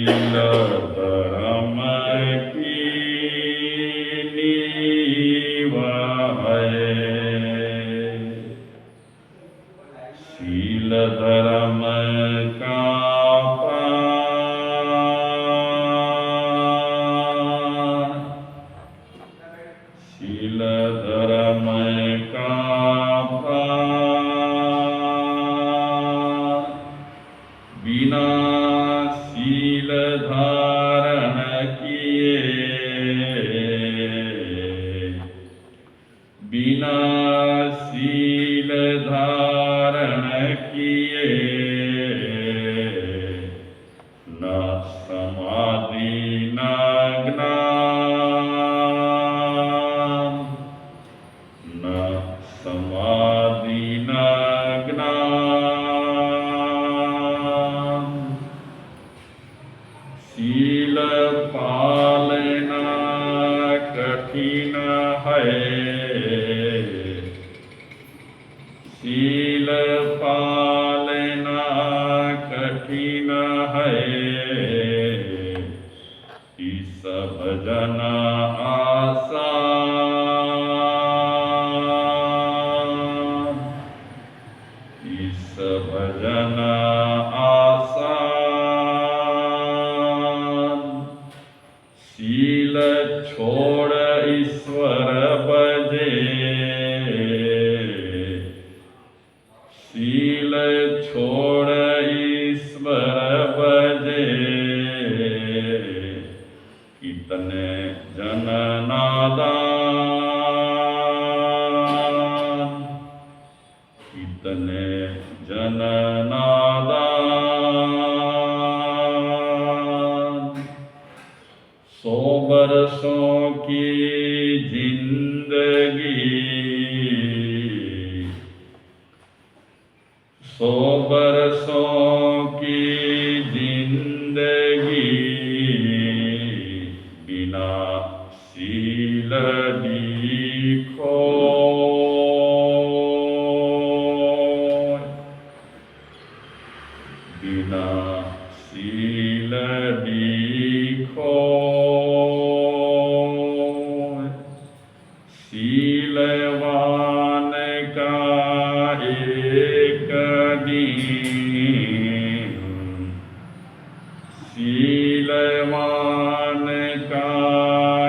धर्म की नींव है। शील धर्म का पार, शील धर्म का पार, बिना शील धारण किए, बिना शील धारण किए, न समाधि न ज्ञान, न समाधि न ज्ञान। शील पालना कठिन है, शील पालना कठिन है। इस भजन आसान, इस भजन आसान। शील छोड़ ईश्वर भजे, शील छोड़ ईश्वर भजे। कितने जन नादान, कितने जन नादान। 100 वर्षों की जिंदगी, 100 वर्षों की जिंदगी, बिना शील लिखो। बिना शील लिखो। शीलवान का एक दिन, शीलवान का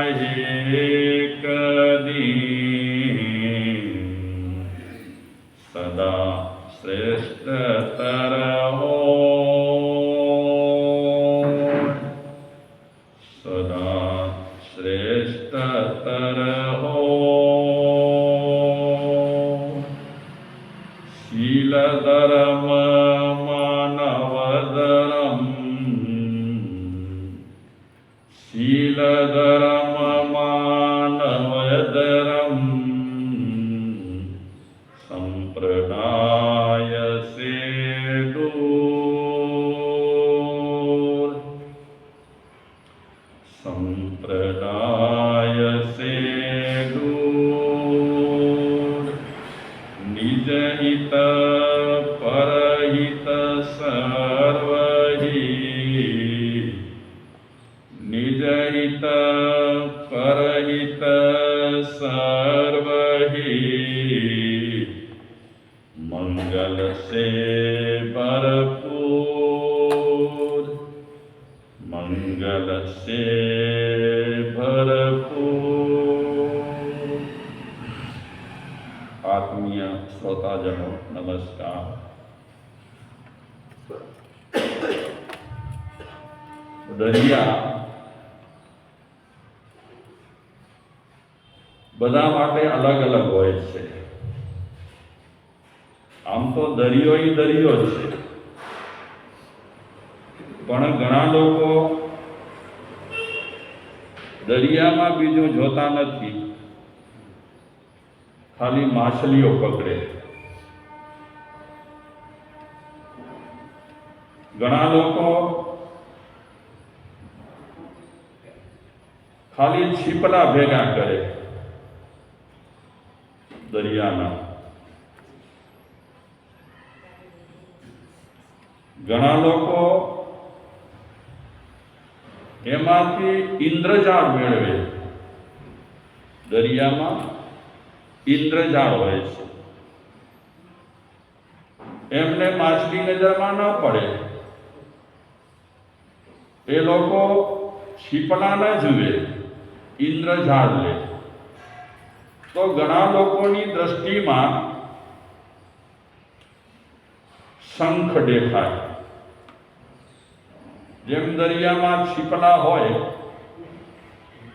एक दिन, सदा श्रेष्ठतर हो, सदा श्रेष्ठतर हो। शील धर्म मानव धर्म, शील धर्म मानव धर्म। संप्रदाय से दूर, संप्रदाय से दूर। निज हित परहित सर्वहि, निज हित परहित सर्वहि। मंगल से भरपूर, मंगल से भरपूर। आत्मीय श्रोताजनों नमस्कार। દરિયા બધા માટે અલગ અલગ હોય છે. આમ તો દરિયો ઈ દરિયો જ છે, પણ ઘણા લોકો દરિયામાં બીજું જોતા નથી, ખાલી માછલીઓ પકડે. ઘણા લોકો ખાલી છીપલા ભેગા કરે દરિયાના. ઘણા લોકો એમાંથી ઇન્દ્રજાળ મેળવે. દરિયામાં ઇન્દ્રજાળ હોય છે. એમને માછલી નજરમાં ન પડે. એ લોકો છીપલા ન જુએ, ઇન્દ્રજાળ લે. તો ઘણા લોકોની દ્રષ્ટિમાં શંખ દેખાય. જેમ દરિયામાં છીપલા હોય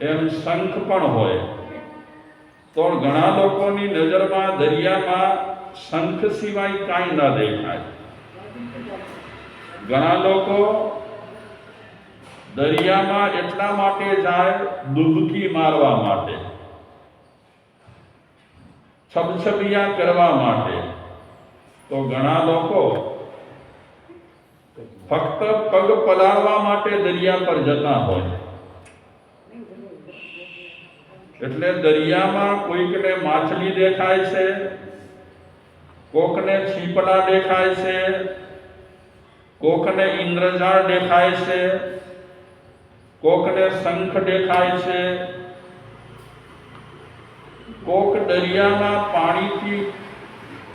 એમ શંખ પણ હોય. તો ઘણા લોકોની નજરમાં દરિયામાં શંખ સિવાય કાંઈ ન દેખાય. ઘણા લોકો દરિયામાં એટલા માટે જાય ડૂબકી મારવા માટે, છબછબિયા કરવા માટે. તો ઘણા લોકો ફક્ત પગ પલાળવા માટે દરિયા પર જતા હોય. એટલે દરિયામાં કોઈકને માછલી દેખાય છે, કોકને છીપલા દેખાય છે, કોકને ઇન્દ્રજાળ દેખાય છે, કોકને શંખ દેખાય છે, કોક દરિયાના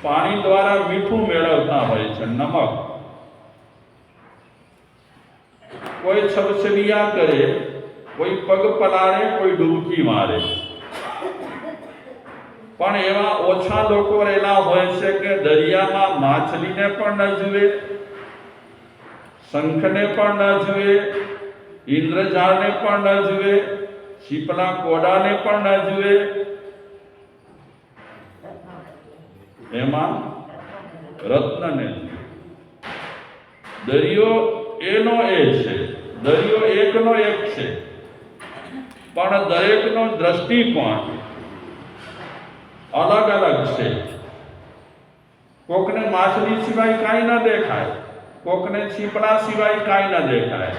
પાણી દ્વારા મીઠું મેળવતા હોય છે, નમક. કોઈ છબછબિયા કરે, કોઈ પગ પલાળે, કોઈ ડૂબકી મારે. પણ એવા ઓછા લોકો રહેલા હોય છે કે દરિયામાં માછલીને પણ ન જુએ, શંખને પણ ન જુએ, ઇન્દ્રજાળને પણ ન જુએ, છીપલા કોડાને પણ ન જુએ. એમાં રત્નને જુએ. દરિયો એનો એ છે, દરિયો એકનો એક છે, પણ દરેકનો દ્રષ્ટિકોણ અલગ અલગ છે. કોકને માછલી સિવાય કાંઈ ન દેખાય, કોકને છીપડા સિવાય કાંઈ ન દેખાય,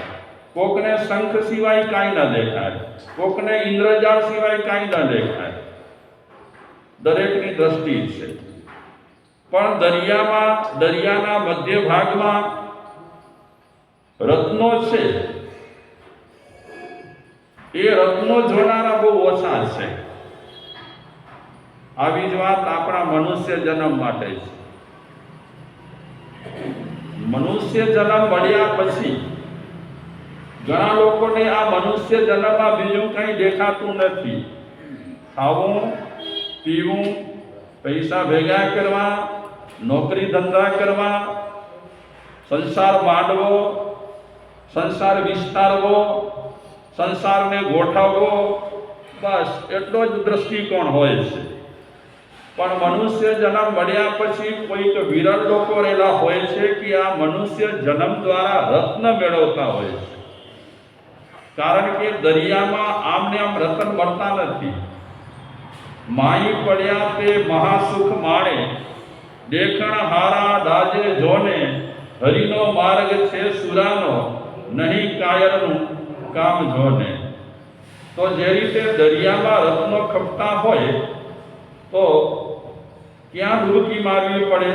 કોકને શંખ સિવાય કાંઈ ન દેખાય, કોકને ઇન્દ્રજાળ સિવાય કાંઈ ન દેખાય. દરેકની દ્રષ્ટિ છે. પણ દરિયાના મધ્ય ભાગમાં રત્નો છે. એ રત્નો જોનારા બહુ ઓછા છે. આવી જ વાત આપણા મનુષ્ય જન્મ માટે છે. મનુષ્ય જન્મ મળ્યા પછી ઘણા લોકોને આ મનુષ્ય જન્મમાં બીજું કંઈ દેખાતું નથી. ખાવું, પીવું, પૈસા ભેગા કરવા, નોકરી ધંધા કરવા, સંસાર માંડવો, સંસાર વિસ્તારવો, સંસારને ગોઠવવો, બસ એટલો જ દ્રષ્ટિકોણ હોય છે. પણ મનુષ્ય જન્મ મળ્યા પછી કોઈક વિરલ લોકો રહેલા હોય છે કે આ મનુષ્ય જન્મ દ્વારા રત્ન મેળવતા હોય છે. કારણ કે દરિયામાં આમને આમ રત્ન મળતા નથી. માઈ પડ્યા તે મહાસુખ માણે, દેખણ હારા દાજે જોને, હરિનો માર્ગ છે સુરાનો, નહીં કાયરનું કામ જોને. તો જે રીતે દરિયામાં રત્નો ખપતા હોય તો ક્યાં ડૂબકી મારવી પડે?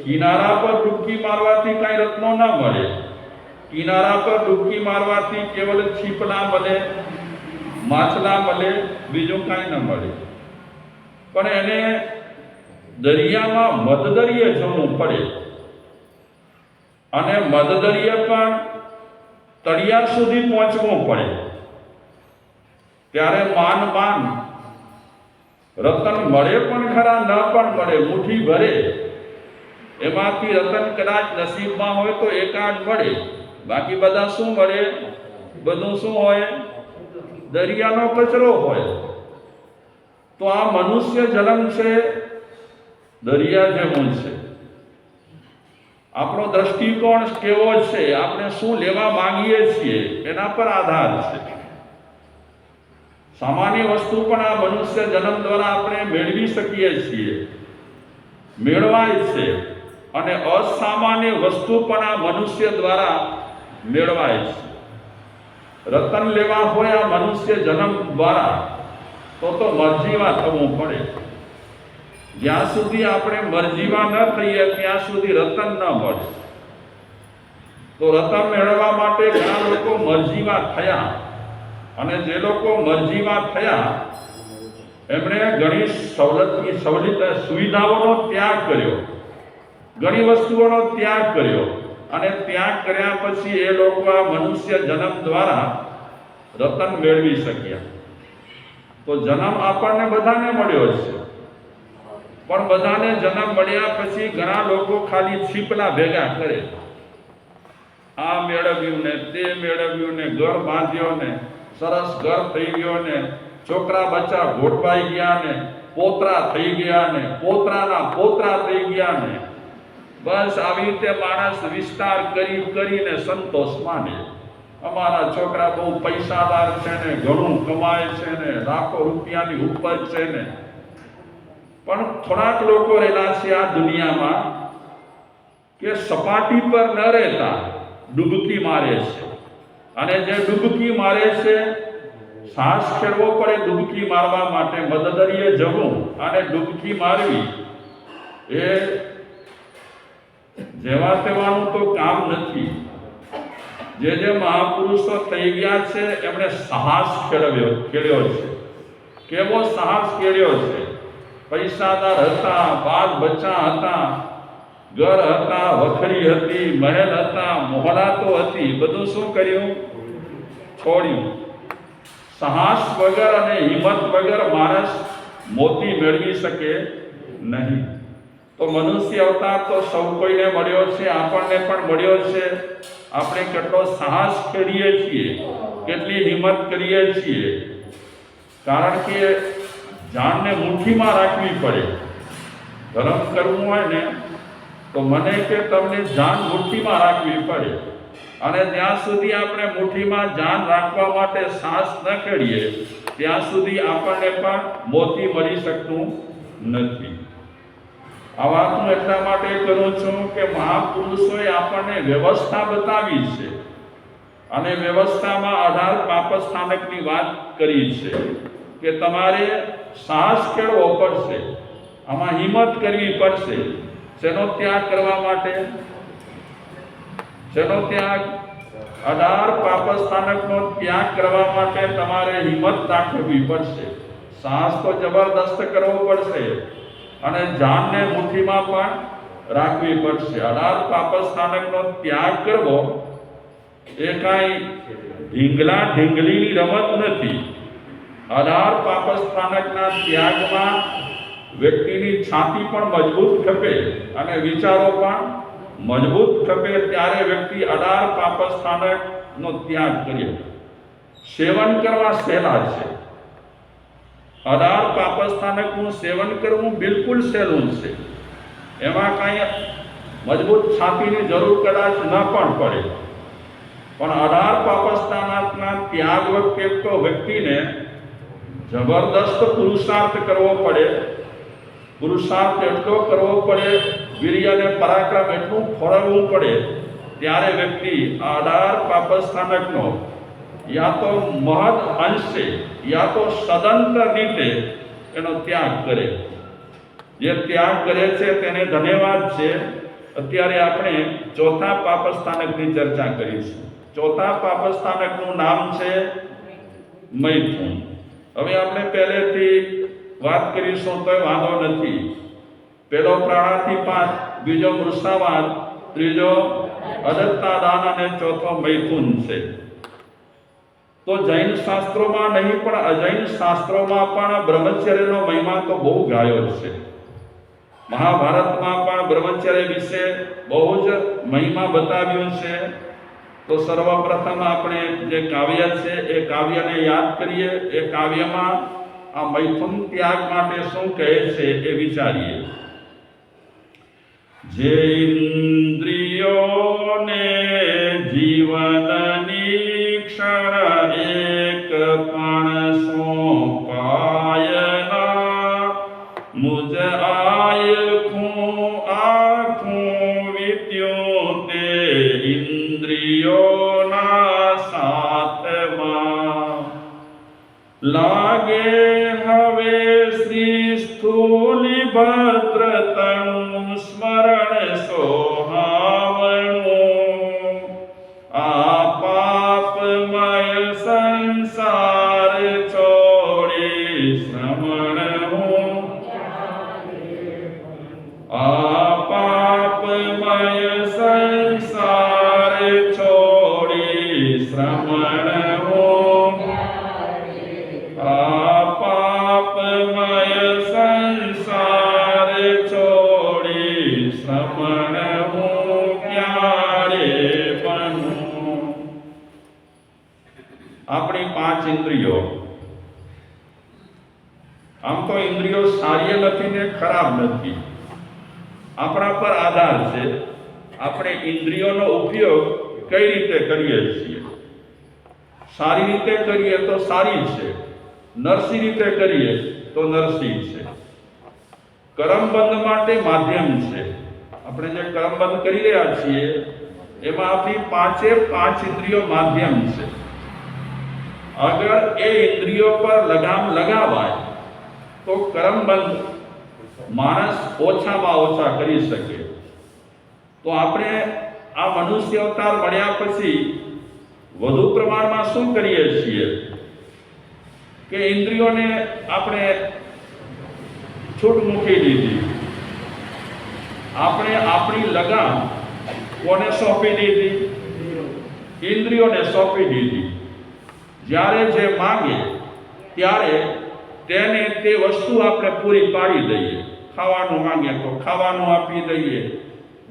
કિનારા પર ડૂબકી મારવાથી કાંઈ રત્નો ન મળે. કિનારા પર ડૂબકી મારવાથી કેવલ છીપલા મળે, માછલા મળે, બીજું કાંઈ ન મળે. પણ એને દરિયામાં મધદરિયે જવું પડે. અને મધદરિયે પણ તળિયા સુધી પહોંચવું પડે. ત્યારે માન રતન મળે પણ ખરા, ન પણ મળે, મુઠ્ઠી ભરે. એમાંથી રતન કદાચ નસીબમાં હોય તો એકાદ મળે, બાકી બધા શું મળે? બધું શું હોય? દરિયાનો કચરો હોય. તો આ મનુષ્ય જન્મ છે દરિયા જેવું છે. આપણો દ્રષ્ટિકોણ કેવો છે, આપણે શું લેવા માંગીએ છીએ એના પર આધાર છે. સામાન્ય વસ્તુ પણ આ મનુષ્ય જન્મ દ્વારા આપણે મેળવી શકીએ છીએ, મેળવાય છે. અને અસામાન્ય વસ્તુ પણ આ મનુષ્ય દ્વારા મેળવાય છે. રતન લેવા હોય આ મનુષ્ય જન્મ દ્વારા તો મરજીવા થવું પડે. જ્યાં સુધી આપણે મરજીવા ન થઈએ ત્યાં સુધી રતન ન મળે. તો રતન મેળવવા માટે ઘણા લોકો મરજીવા થયા, અને જે લોકો મરજીવા થયા એમણે ઘણી સુવિધાઓનો ત્યાગ કર્યો, ઘણી વસ્તુઓનો ત્યાગ કર્યો, અને ત્યાગ કર્યા પછી એ લોકો આ મનુષ્ય જન્મ દ્વારા રતન મેળવી શક્યા. તો જન્મ આપણને બધાને મળ્યો છે, પણ બધાને જન્મ મળ્યા પછી ઘણા લોકો ખાલી છીપલા ભેગા કરે, આ મેળવ્યું ને તે મેળવ્યું ને ઘર બાંધ્યો ને સરસ ઘર થઈ ગયો ને છોકરા બચ્ચા ગોઠવાઈ ગયા ને પોતરા થઈ ગયા ને પોતરાના પોતરા થઈ ગયા ને બસ આવી રીતે માણસ વિસ્તાર કરીને સંતોષ માને. અમારા છોકરા બહુ પૈસાદાર છે ને ઘણું કમાય છે ને લાખો રૂપિયાની ઉપજ છે ને. પણ થોડાક લોકો રહેલા છે આ દુનિયામાં કે સપાટી પર ન રહેતા ડૂબકી મારે છે, અને જે ડૂબકી મારે છે શ્વાસ ખેડવો પડે ડૂબકી મારવા માટે મદદરીએ જવું અને ડૂબકી મારવી એ જેવા તેવાનું તો કામ નથી. જે મહાપુરુષો થઈ ગયા છે એમણે સાહસ ખેડ્યો છે. કેવો સાહસ ખેડ્યો છે! પૈસાદાર હતા, બાળ બચ્ચા હતા, ઘર હતા, વખરી હતી, મહેલ હતા, મોહલાતો હતી, બધું શું કર્યું? છોડ્યું. સાહસ વગર અને હિંમત વગર માણસ મોતી મેળવી શકે નહીં. તો મનુષ્ય અવતાર તો સૌ કોઈને મળ્યો છે, આપણને પણ મળ્યો છે. આપણે કેટલો સાહસ કરીએ છીએ, કેટલી હિંમત કરીએ છીએ, કારણ કે જાનને મુઠ્ઠીમાં રાખવી પડે. ધર્મ કરવું હોય ને તો મને કે તમને જાન મુઠ્ઠીમાં રાખવી પડે, અને જ્યાં સુધી આપણે મુઠ્ઠીમાં જાન રાખવા માટે સાહસ ન કરીએ ત્યાં સુધી આપણને પણ મોતી મળી શકતું નથી. આ વાત હું એટલા માટે કરું છું કે મહાપુરુષોએ આપણને વ્યવસ્થા બતાવી છે, અને વ્યવસ્થામાં 18 પાપસ્થાનકની વાત કરી છે કે તમારે સાહસ ખેડવો પડશે, આમાં હિંમત કરવી પડશે. શેનો ત્યાગ કરવા માટે? શેનો ત્યાગ? 18 પાપસ્થાનકનો ત્યાગ કરવા માટે તમારે હિંમત દાખવવી પડશે, સાહસ તો જબરદસ્ત કરવો પડશે, અને જાનને મુઠ્ઠીમાં પણ રાખવી પડશે. 18 પાપસ્થાનકનો ત્યાગ કરવો એ કાંઈ ઢીંગલા ઢીંગલીની રમત નથી. 18 પાપસ્થાનકના ત્યાગમાં વ્યક્તિની છાતી પણ મજબૂત ખપે અને વિચારો પણ મજબૂત ખપે, ત્યારે વ્યક્તિ 18 પાપસ્થાનકનો ત્યાગ કર્યો. સેવન કરવા સહેલા છે. 18 પાપસ્થાનકનું સેવન કરવું બિલકુલ સહેલું છે. એમાં કાંઈ મજબૂત છાતીની જરૂર કદાચ ન પણ પડે, પણ 18 પાપસ્થાનકના ત્યાગ વખતે તો વ્યક્તિને જબરદસ્ત પુરુષાર્થ કરવો પડે. પુરુષાર્થ એટલો કરવો પડે, વીર્ય અને પરાક્રમ એટલું ફળવવું પડે, ત્યારે વ્યક્તિ 18 પાપસ્થાનકનો યા તો મહદ અંશે યા તો સદંતર રીતે એનો ત્યાગ કરે. જે ત્યાગ કરે છે તેને ધન્યવાદ છે. અત્યારે આપણે ચોથા પાપસ્થાનકની ચર્ચા કરીશું. ચોથા પાપસ્થાનકનું નામ છે મૈથુન. હવે આપણે પહેલેથી વાત કરીશું તો વાંધો નથી. પહેલો પ્રાણાતિપાત, બીજો મૃષાવાદ, ત્રીજો અદત્તાદાન અને ચોથો મૈથુન છે. તો જૈન શાસ્ત્રોમાં નહીં પણ અજૈન શાસ્ત્રોમાં પણ બ્રહ્મચર્યનો મહિમા તો બહુ ગાયો છે. મહાભારતમાં પણ બ્રહ્મચર્ય વિશે બહુ જ મહિમા બતાવ્યો છે. તો સર્વપ્રથમ આપણે જે કાવ્ય છે એ કાવ્યને યાદ કરીએ. એ કાવ્યમાં આ મૈથુન ત્યાગ માટે શું કહે છે એ વિચારીએ. જે ઇન્દ્રિયોને જીવનની ક્ષણ એક પણ સોંપાયના, મુજ આખું વિત્યું તે ઇન્દ્રિયોના સાથમાં. લાગે હવે શ્રી સ્થૂલી ભદ્રતનું સ્મરણ સોહાવણું, પાંચ ઇન્દ્રિયો. આમ તો ઇન્દ્રિયો સારી નથી ને ખરાબ નથી, આપણા પર આધાર છે. આપણે ઇન્દ્રિયોનો ઉપયોગ કઈ રીતે કરીએ છીએ. સારી રીતે કરીએ તો સારી છે, નરસી રીતે કરીએ તો નરસી છે. કર્મબંધ માટે માધ્યમ છે. આપણે જે કર્મબંધ કરી રહ્યા છીએ એમાં આપણી પાંચે પાંચ ઇન્દ્રિયો માધ્યમ છે. અગર એ ઇન્દ્રિયો પર લગામ લગાવાય તો કર્મબંધ માણસ ઓછામાં ઓછા કરી શકે. તો આપણે આ મનુષ્ય અવતાર મળ્યા પછી વધુ પ્રમાણમાં શું કરીએ છીએ કે ઇન્દ્રિયોને આપણે છૂટ મૂકી દીધી. આપણે આપણી લગામ કોને સોંપી દીધી? ઇન્દ્રિયોને સોંપી દીધી. જ્યારે જે માંગે ત્યારે તેને તે વસ્તુ આપણે પૂરી પાડી દઈએ. ખાવાનું માંગે તો ખાવાનું આપી દઈએ,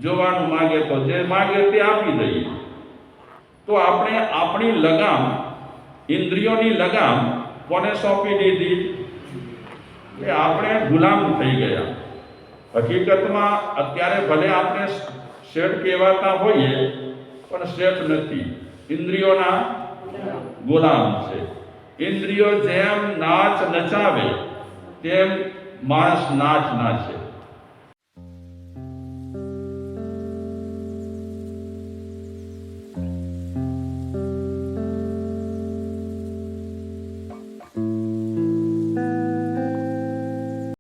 જોવાનું માંગે તો જે માંગે તે આપી દઈએ. તો આપણે આપણી લગામ, ઇન્દ્રિયોની લગામ કોને સોંપી દીધી? એટલે આપણે ગુલામ થઈ ગયા. હકીકતમાં અત્યારે ભલે આપણે શેઠ કહેવાતા હોઈએ પણ શેઠ નથી, ઇન્દ્રિયોના ગુલામ છે. ઇન્દ્રિયો જેમ નાચ નચાવે તેમ માણસ નાચ નાચે.